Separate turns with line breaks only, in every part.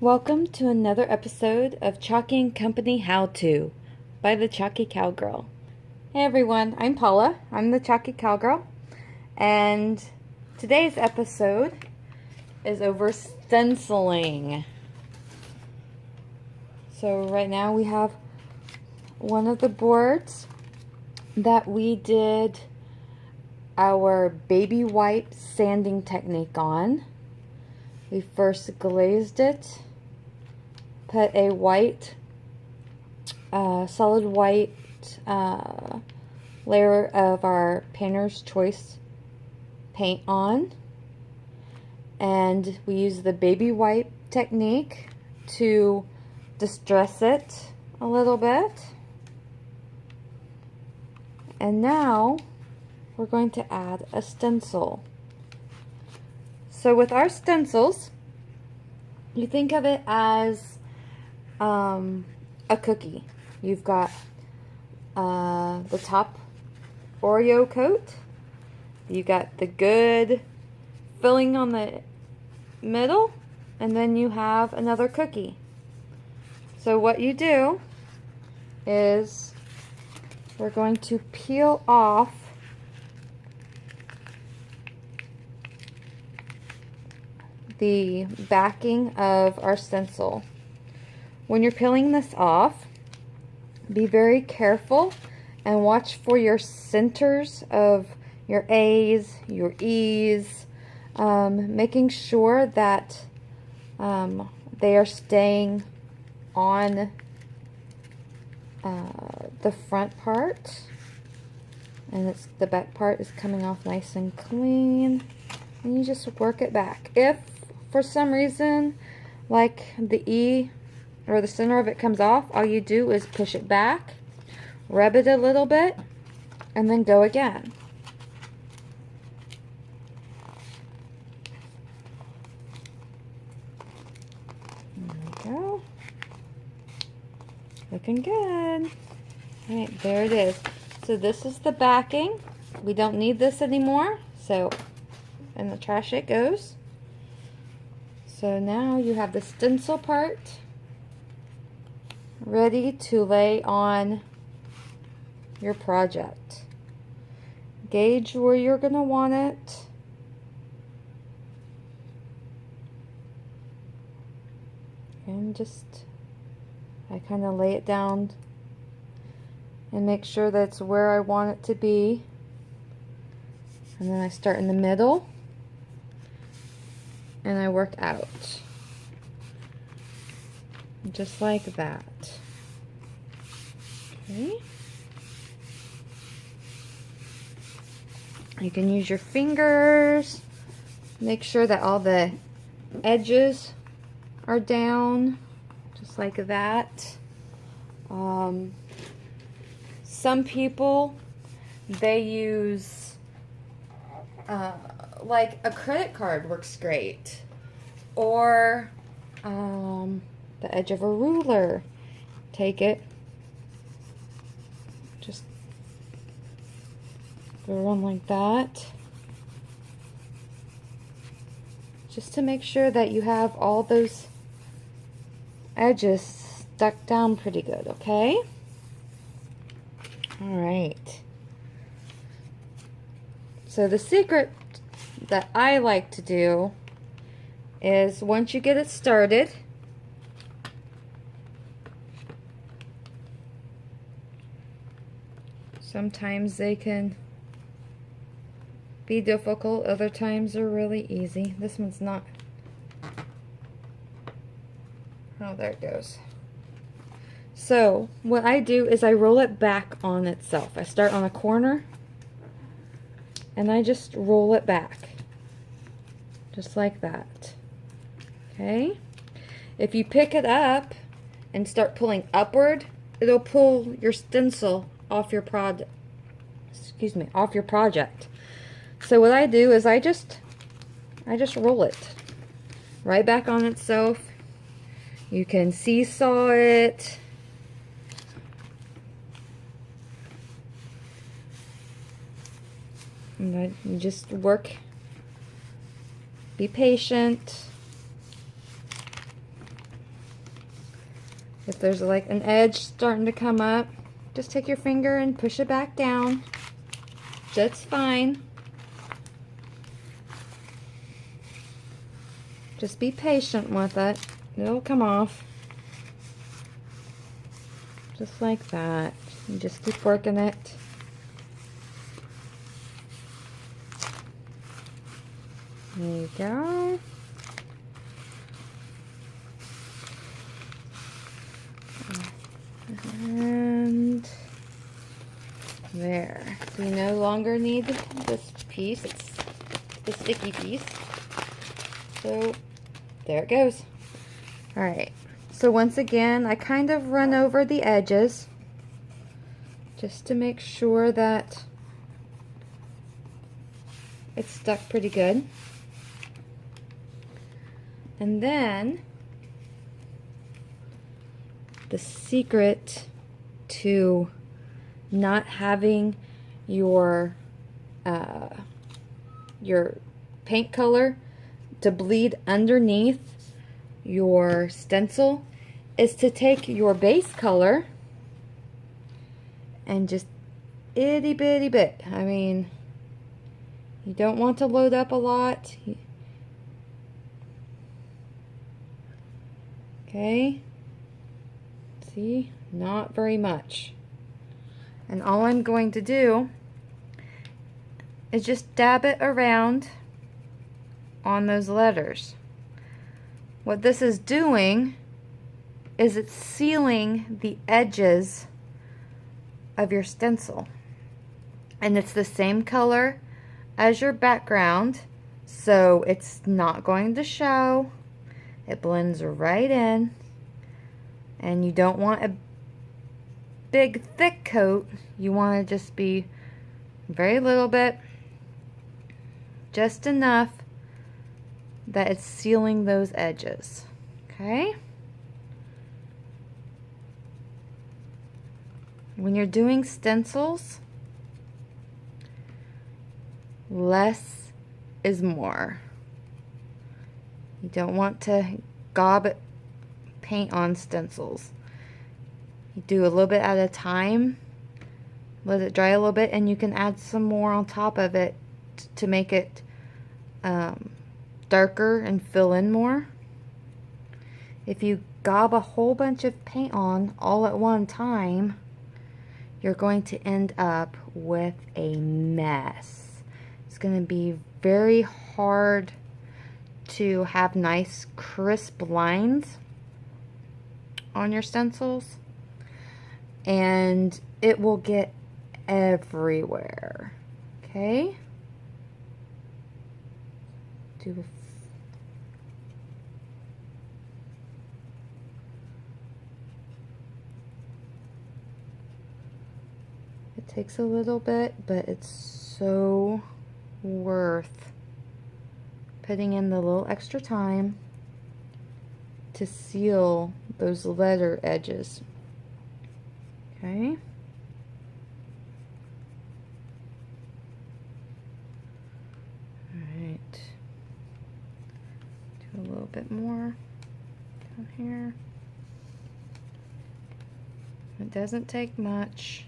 Welcome to another episode of Chalky and Company How To by the Chalky Cowgirl. Hey everyone, I'm Paula. I'm the Chalky Cowgirl, and today's episode is over stenciling. So right now we have one of the boards that we did our baby white sanding technique on. We first glazed it, put a white, solid white layer of our Painter's Choice paint on, and we used the baby white technique to distress it a little bit. And now we're going to add a stencil. So with our stencils, you think of it as a cookie. You've got the top Oreo coat, you got the good filling on the middle, and then you have another cookie. So what you do is we're going to peel off the backing of our stencil. When you're peeling this off, be very careful and watch for your centers of your A's, your E's, making sure that they are staying on the front part, and the back part is coming off nice and clean, and you just work it back. If for some reason, like the E or the center of it comes off, all you do is push it back, rub it a little bit, and then go again. There we go. Looking good. Alright, there it is. So this is the backing. We don't need this anymore, so in the trash it goes. So now you have the stencil part ready to lay on your project. Gauge where you're going to want it. And I kind of lay it down and make sure that's where I want it to be. And then I start in the middle and I work out. Just like that. Okay. You can use your fingers. Make sure that all the edges are down, just like that. Some people, they use like a credit card works great, or the edge of a ruler. Take it, just go around like that, just to make sure that you have all those edges stuck down pretty good, okay? Alright. So the secret that I like to do is once you get it started, sometimes they can be difficult, other times they're really easy. This one's not. Oh, there it goes. So what I do is I roll it back on itself. I start on a corner and I just roll it back, just like that. Okay? If you pick it up and start pulling upward, it'll pull your stencil off your off your project. So what I do is I just roll it right back on itself. You can seesaw it. And you just work, be patient. If there's like an edge starting to come up, just take your finger and push it back down. That's fine. Just be patient with it. It'll come off. Just like that. You just keep working it. There you go. And there. So you no longer need this piece. It's the sticky piece. So there it goes. Alright. So once again, I kind of run over the edges just to make sure that it's stuck pretty good. And then the secret to not having your paint color to bleed underneath your stencil is to take your base color and just itty bitty bit. I mean, you don't want to load up a lot. Okay. See, not very much. And all I'm going to do is just dab it around on those letters. What this is doing is it's sealing the edges of your stencil. And it's the same color as your background, so it's not going to show. It blends right in. And you don't want a big thick coat. You want to just be very little bit, just enough that it's sealing those edges. Okay? When you're doing stencils, less is more. You don't want to gob paint on stencils. You do a little bit at a time, let it dry a little bit, and you can add some more on top of it to make it darker and fill in more. If you gob a whole bunch of paint on all at one time, you're going to end up with a mess. It's going to be very hard to have nice crisp lines on your stencils, and it will get everywhere. Okay? It takes a little bit, but it's so worth putting in the little extra time to seal those letter edges. Okay? Alright. Do a little bit more down here. It doesn't take much.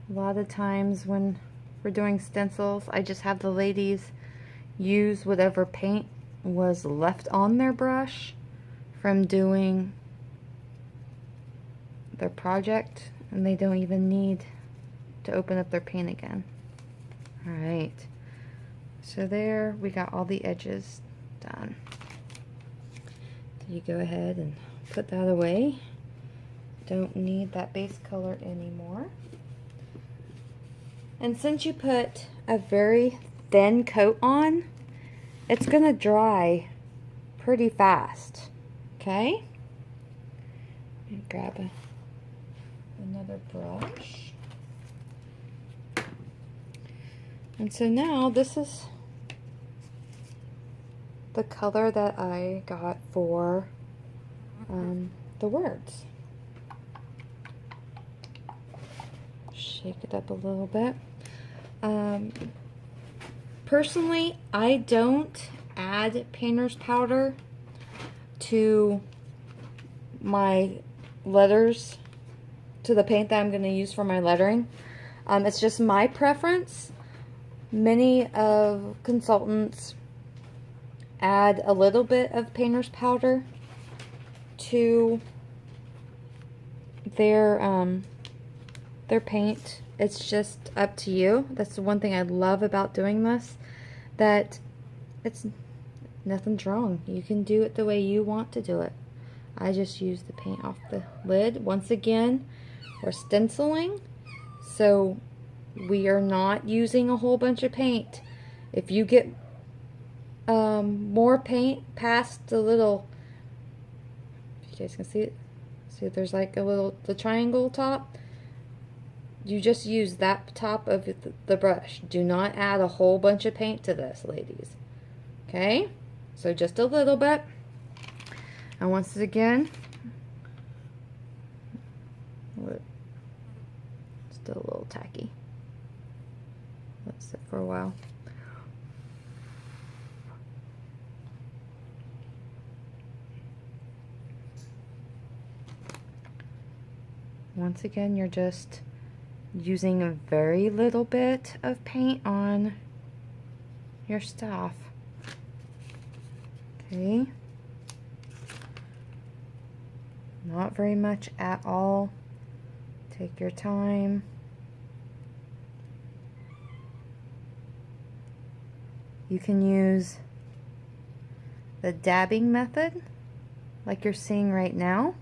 A lot of times when we're doing stencils, I just have the ladies use whatever paint was left on their brush from doing their project, and they don't even need to open up their paint again. Alright, so there we got all the edges done. So you go ahead and put that away. Don't need that base color anymore. And since you put a very thin coat on, it's going to dry pretty fast. Okay? Grab another brush. And so now this is the color that I got for the words. Shake it up a little bit. Personally, I don't add painter's powder to my letters, to the paint that I'm going to use for my lettering. It's just my preference. Many of consultants add a little bit of painter's powder to their paint. It's just up to you. That's the one thing I love about doing this, that it's nothing's wrong. You can do it the way you want to do it. I just use the paint off the lid. Once again, we're stenciling, so we are not using a whole bunch of paint. If you get more paint past the little, if you guys can see it, see there's like a little, the triangle top, you just use that top of the brush. Do not add a whole bunch of paint to this, ladies. Okay, so just a little bit. And once again, still a little tacky. Let's sit for a while. Once again, you're just using a very little bit of paint on your stuff. Okay. Not very much at all. Take your time. You can use the dabbing method, like you're seeing right now,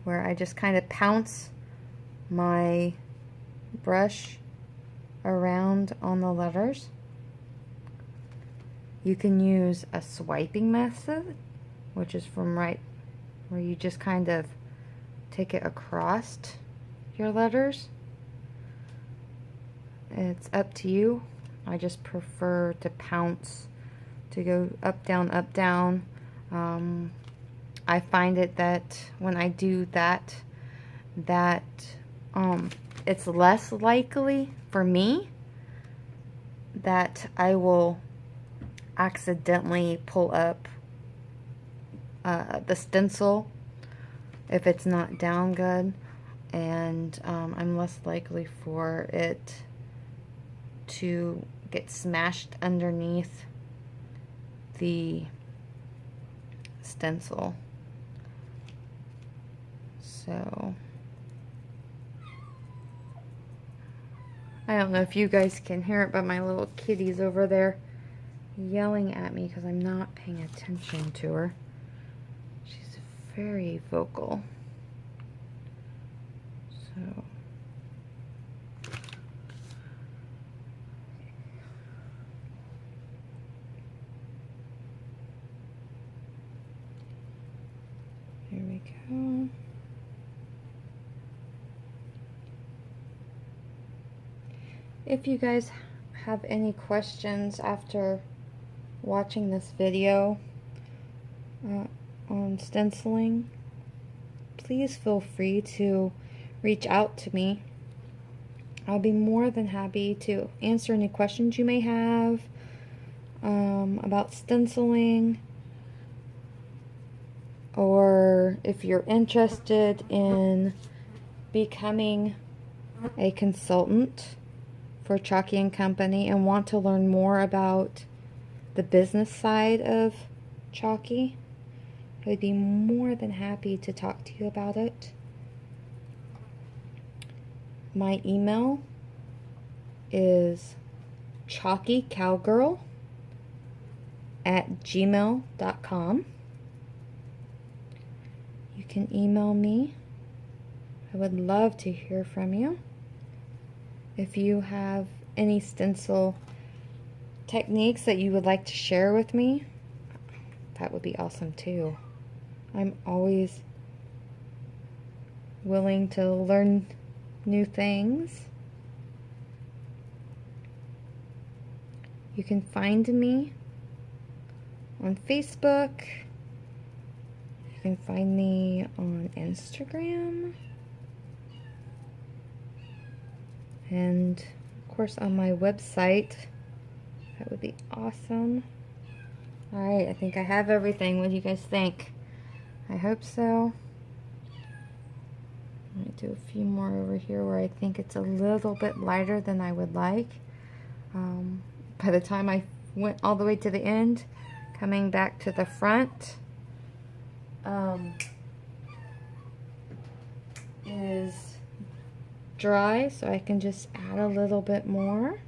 where I just kind of pounce my brush around on the letters. You can use a swiping method, which is from right where you just kind of take it across your letters. It's up to you. I just prefer to pounce, to go up, down, up, down. I find it that when I do that, it's less likely for me that I will accidentally pull up the stencil if it's not down good, and I'm less likely for it to get smashed underneath the stencil. So I don't know if you guys can hear it, but my little kitty's over there yelling at me because I'm not paying attention to her. She's very vocal. So here we go. If you guys have any questions after watching this video on stenciling, please feel free to reach out to me. I'll be more than happy to answer any questions you may have about stenciling, or if you're interested in becoming a consultant for Chalky & Company and want to learn more about the business side of Chalky, I would be more than happy to talk to you about it. My email is chalkycowgirl@gmail.com. You can email me. I would love to hear from you. If you have any stencil techniques that you would like to share with me, that would be awesome too. I'm always willing to learn new things. You can find me on Facebook. You can find me on Instagram. And of course, on my website. That would be awesome. Alright, I think I have everything. What do you guys think? I hope so. Let me do a few more over here where I think it's a little bit lighter than I would like. By the time I went all the way to the end, coming back to the front is dry, so I can just add a little bit more.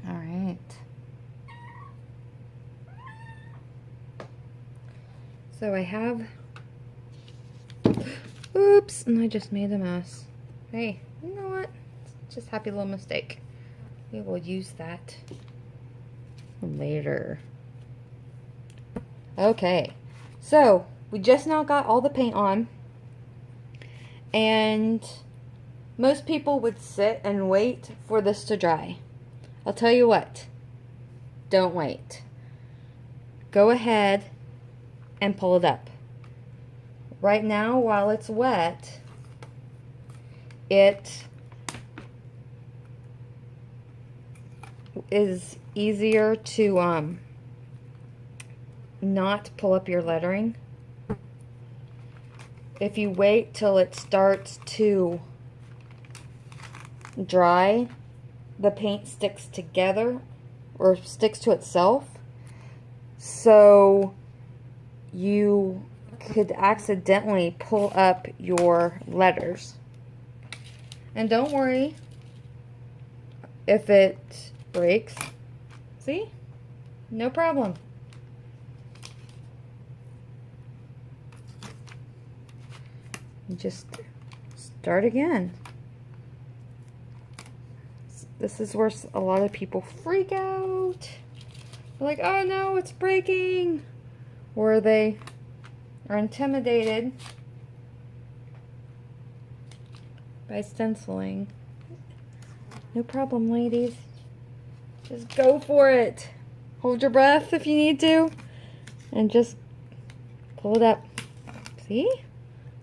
Alright. So I have, oops, and I just made a mess. Hey, you know what? It's just a happy little mistake. We will use that later. Okay, so we just now got all the paint on, and most people would sit and wait for this to dry. I'll tell you what, don't wait. Go ahead and pull it up. Right now, while it's wet, it is easier to not pull up your lettering. If you wait till it starts to dry, the paint sticks together or sticks to itself, so you could accidentally pull up your letters. And don't worry if it breaks. See? No problem. You just start again. This is where a lot of people freak out. They're like, oh no, it's breaking. Or they are intimidated by stenciling. No problem, ladies. Just go for it. Hold your breath if you need to. And just pull it up. See?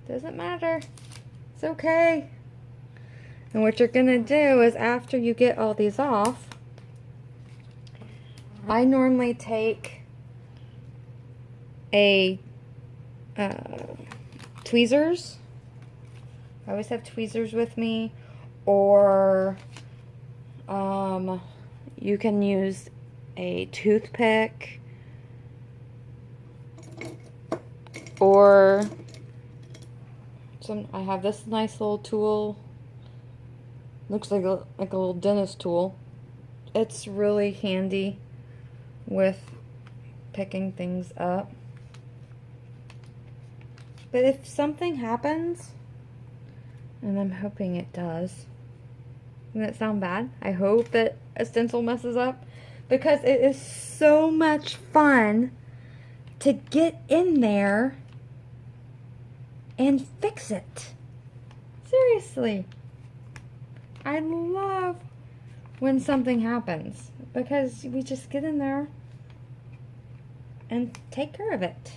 Doesn't matter. It's okay. And what you're going to do is, after you get all these off, I normally take a tweezers. I always have tweezers with me, or you can use a toothpick, or I have this nice little tool. Looks like a little dentist tool. It's really handy with picking things up. But if something happens, and I'm hoping it does, doesn't it sound bad? I hope that a stencil messes up, because it is so much fun to get in there and fix it. Seriously. I love when something happens, because we just get in there and take care of it.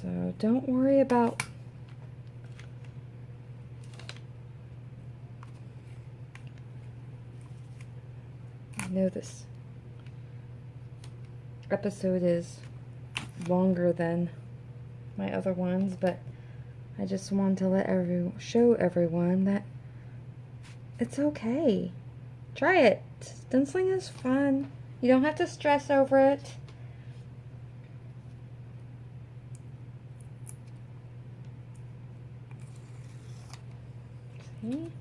So don't worry about I know this episode is longer than my other ones, but I just wanted to show everyone that it's okay. Try it. Stenciling is fun. You don't have to stress over it. See?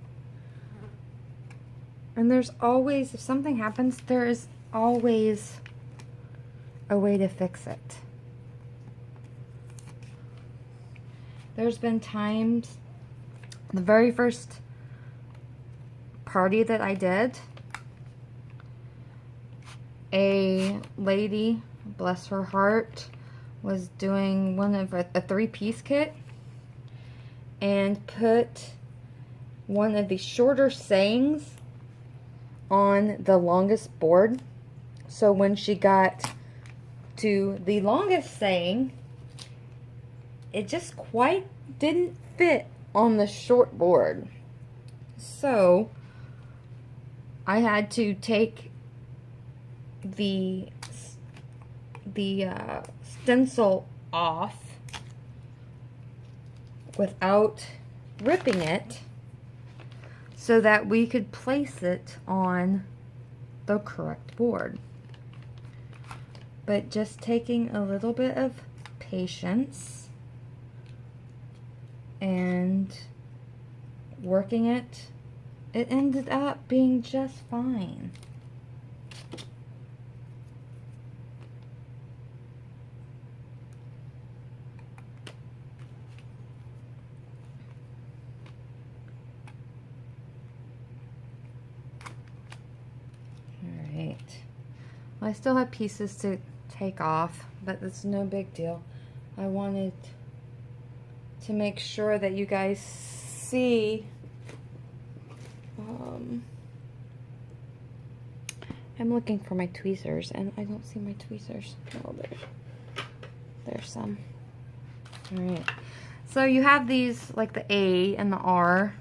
And there's always, if something happens, there is always a way to fix it. There's been times, the very first party that I did, a lady, bless her heart, was doing one of a three-piece kit and put one of the shorter sayings on the longest board. So when she got to the longest saying, it just quite didn't fit on the short board. So I had to take the stencil off without ripping it so that we could place it on the correct board. But just taking a little bit of patience and working it, it ended up being just fine. Alright. Well, I still have pieces to take off, but it's no big deal. I wanted to make sure that you guys see I'm looking for my tweezers and I don't see my tweezers. Oh, there's some. Alright. So you have these, like the A and the R.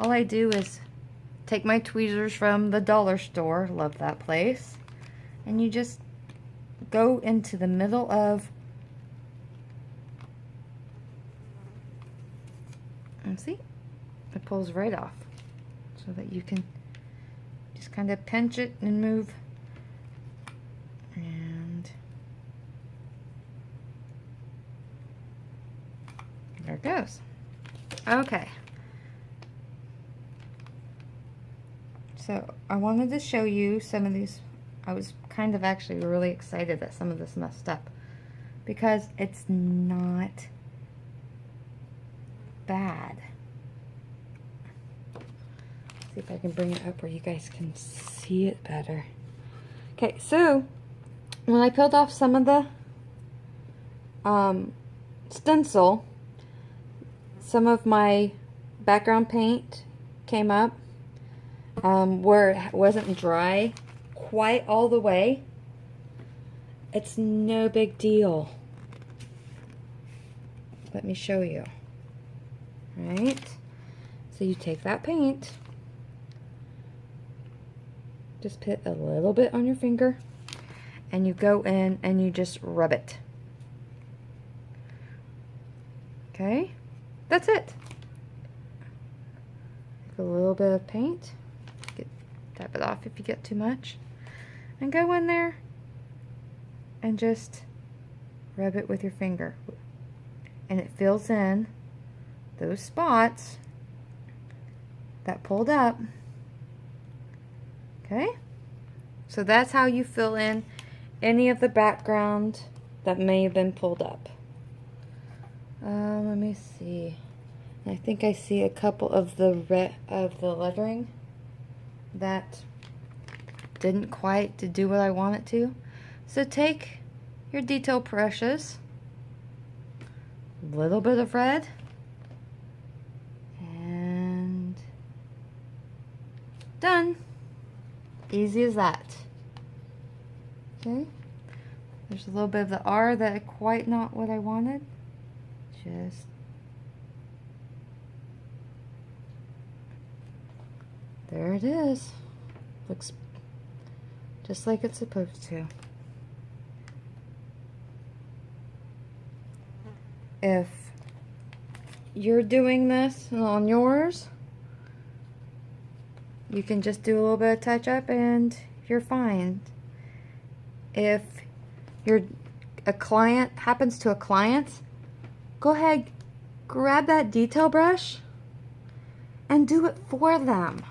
All I do is take my tweezers from the dollar store, love that place, and you just go into the middle of, and see, it pulls right off so that you can just kind of pinch it and move, and there it goes. Okay. So I wanted to show you some of these. I was kind of actually really excited that some of this messed up because it's not bad. See if I can bring it up where you guys can see it better. Okay, so when I peeled off some of the stencil, some of my background paint came up where it wasn't dry quite all the way. It's no big deal. Let me show you. Right? So you take that paint, just put a little bit on your finger, and you go in and you just rub it. Okay? That's it. Take a little bit of paint, tap it off if you get too much, and go in there and just rub it with your finger, and it fills in those spots that pulled up. Okay, so that's how you fill in any of the background that may have been pulled up. Let me see. I think I see a couple of the lettering that didn't quite do what I want it to. So take your detail brushes, a little bit of red, and done. Easy as that. Okay. There's a little bit of the R that quite not what I wanted. Just there it is. Looks just like it's supposed to. If you're doing this on yours, you can just do a little bit of touch up and you're fine. If a client happens to a client, go ahead, grab that detail brush and do it for them.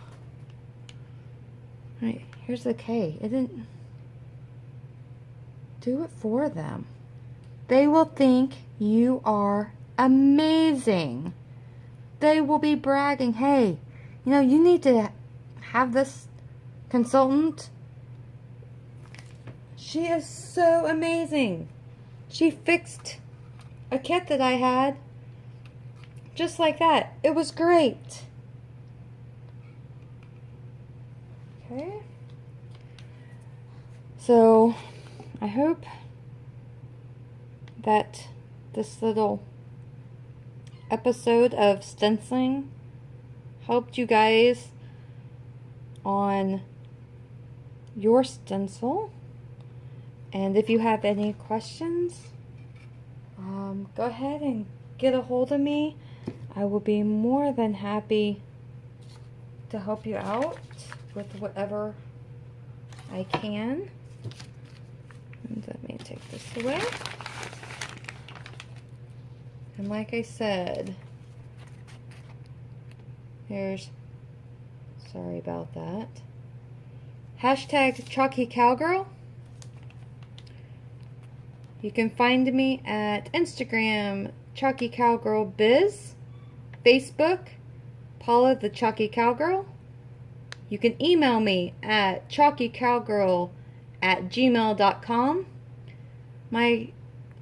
All right, here's the K. It didn't do it for them. They will think you are amazing. They will be bragging, hey, you know, you need to have this consultant. She is so amazing. She fixed a kit that I had just like that. It was great. Okay. So I hope that this little episode of stenciling helped you guys on your stencil. And if you have any questions, go ahead and get a hold of me. I will be more than happy to help you out with whatever I can. And let me take this away. And like I said, sorry about that. Hashtag Chalky Cowgirl. You can find me at Instagram, Chalky Cowgirl Biz, Facebook, Paula the Chalky Cowgirl. You can email me at chalkycowgirl@gmail.com. My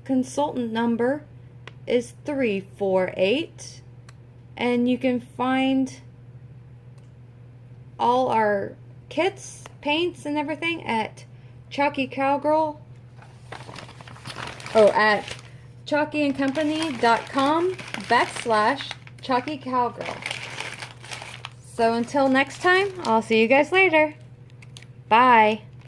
consultant number is 348, and you can find all our kits, paints, and everything at Chalky Cowgirl. At chalkyandcompany.com/Chalky Cowgirl. So until next time, I'll see you guys later. Bye.